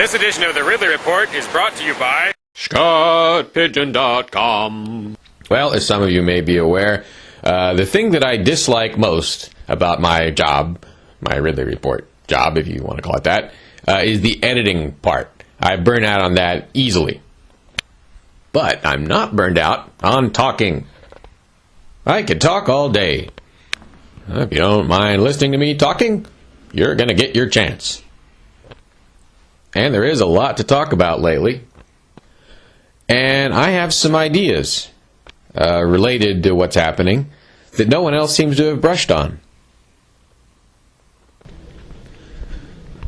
This edition of the Ridley Report is brought to you by ScottPigeon.com. Well, as some of you may be aware, the thing that I dislike most about my job, my Ridley Report job, if you want to call it that, is the editing part. I burn out on that easily. But I'm not burned out on talking. I could talk all day. If you don't mind listening to me talking, you're going to get your chance. And there is a lot to talk about lately. And I have some ideas related to what's happening that no one else seems to have brushed on.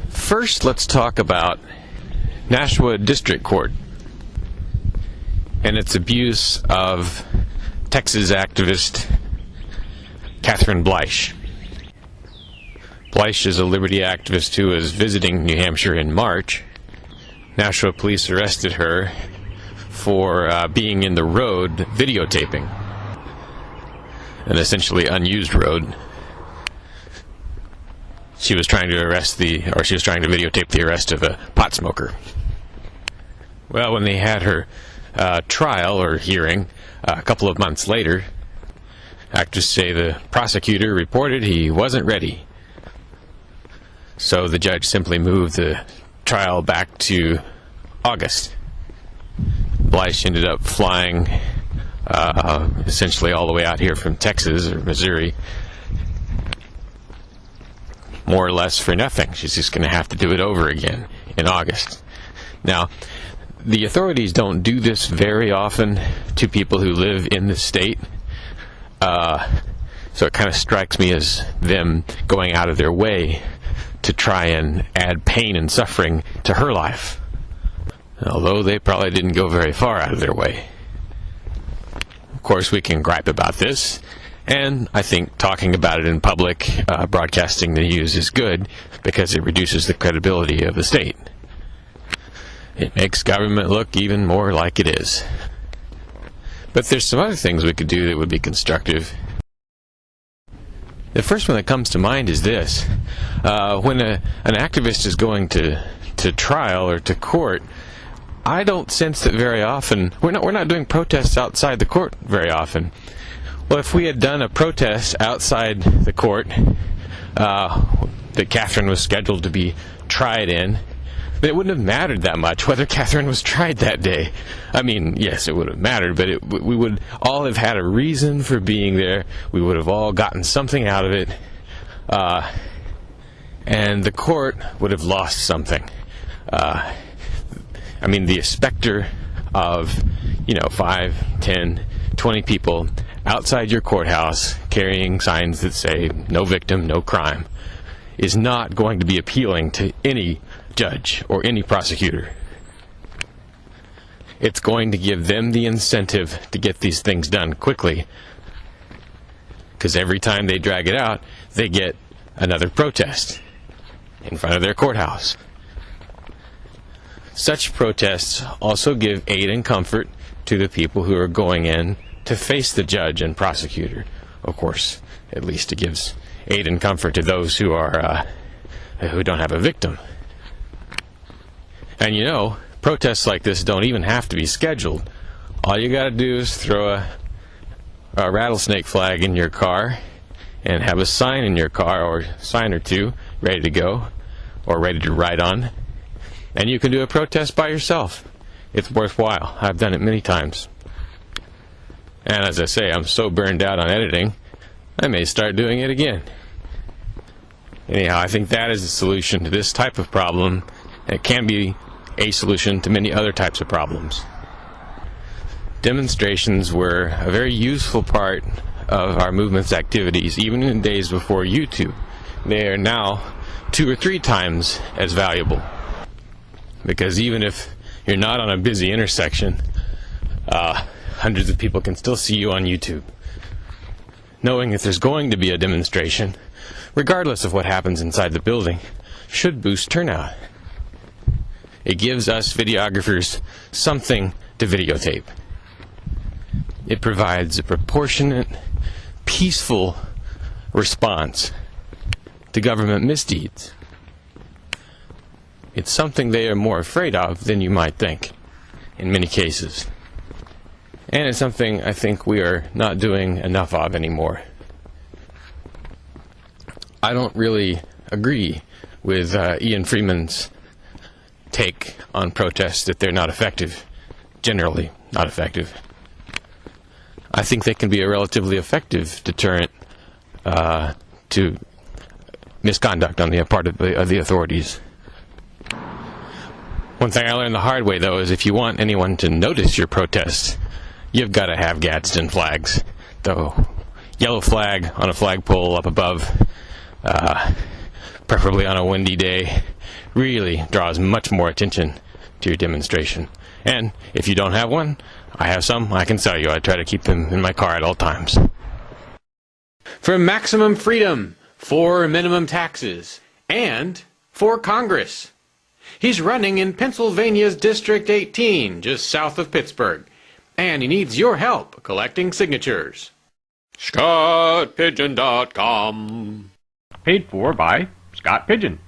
First, let's talk about Nashua District Court and its abuse of Texas activist Catherine Bleish. Bleish is a liberty activist who was visiting New Hampshire in March. Nashua police arrested her for being in the road videotaping, an essentially unused road. She was trying to videotape the arrest of a pot smoker. Well, when they had her trial or hearing a couple of months later, actors say the prosecutor reported he wasn't ready. So the judge simply moved the trial back to August. Bleish ended up flying essentially all the way out here from Texas or Missouri, more or less for nothing. She's just going to have to do it over again in August. Now, the authorities don't do this very often to people who live in the state, so it kind of strikes me as them going out of their way to try and add pain and suffering to her life, although they probably didn't go very far out of their way. Of course, we can gripe about this, and I think talking about it in public, broadcasting the news is good because it reduces the credibility of the state. It makes government look even more like it is. But there's some other things we could do that would be constructive. The first one that comes to mind is this. When an activist is going to trial or to court, I don't sense that very often. We're not doing protests outside the court very often. Well, if we had done a protest outside the court that Catherine was scheduled to be tried in, then it wouldn't have mattered that much whether Catherine was tried that day. I mean, yes, it would have mattered, but we would all have had a reason for being there. We would have all gotten something out of it, and the court would have lost something. I mean, the specter of 5, 10, 20 people outside your courthouse carrying signs that say no victim, no crime is not going to be appealing to any judge or any prosecutor. It's going to give them the incentive to get these things done quickly, because every time they drag it out, they get another protest in front of their courthouse. Such protests also give aid and comfort to the people who are going in to face the judge and prosecutor. Of course, at least it gives aid and comfort to those who don't have a victim. And protests like this don't even have to be scheduled. All you got to do is throw a rattlesnake flag in your car and have a sign in your car, or a sign or two, ready to go or ready to ride on. And you can do a protest by yourself. It's worthwhile. I've done it many times. And as I say, I'm so burned out on editing, I may start doing it again. Anyhow, I think that is a solution to this type of problem. It can be a solution to many other types of problems. Demonstrations were a very useful part of our movement's activities, even in days before YouTube. They are now 2 or 3 times as valuable, because even if you're not on a busy intersection, hundreds of people can still see you on YouTube. Knowing that there's going to be a demonstration, regardless of what happens inside the building, should boost turnout. It gives us videographers something to videotape. It provides a proportionate, peaceful response to government misdeeds. It's something they are more afraid of than you might think, in many cases. And it's something I think we are not doing enough of anymore. I don't really agree with Ian Freeman's take on protests that they're not effective. Generally, not effective. I think they can be a relatively effective deterrent to misconduct on the part of the authorities. One thing I learned the hard way, though, is if you want anyone to notice your protests, you've got to have Gadsden flags. The yellow flag on a flagpole up above, preferably on a windy day, really draws much more attention to your demonstration. And if you don't have one, I have some I can sell you. I try to keep them in my car at all times. For maximum freedom, for minimum taxes, and for Congress. He's running in Pennsylvania's District 18, just south of Pittsburgh, and he needs your help collecting signatures. ScottPigeon.com. Paid for by Scott Pigeon.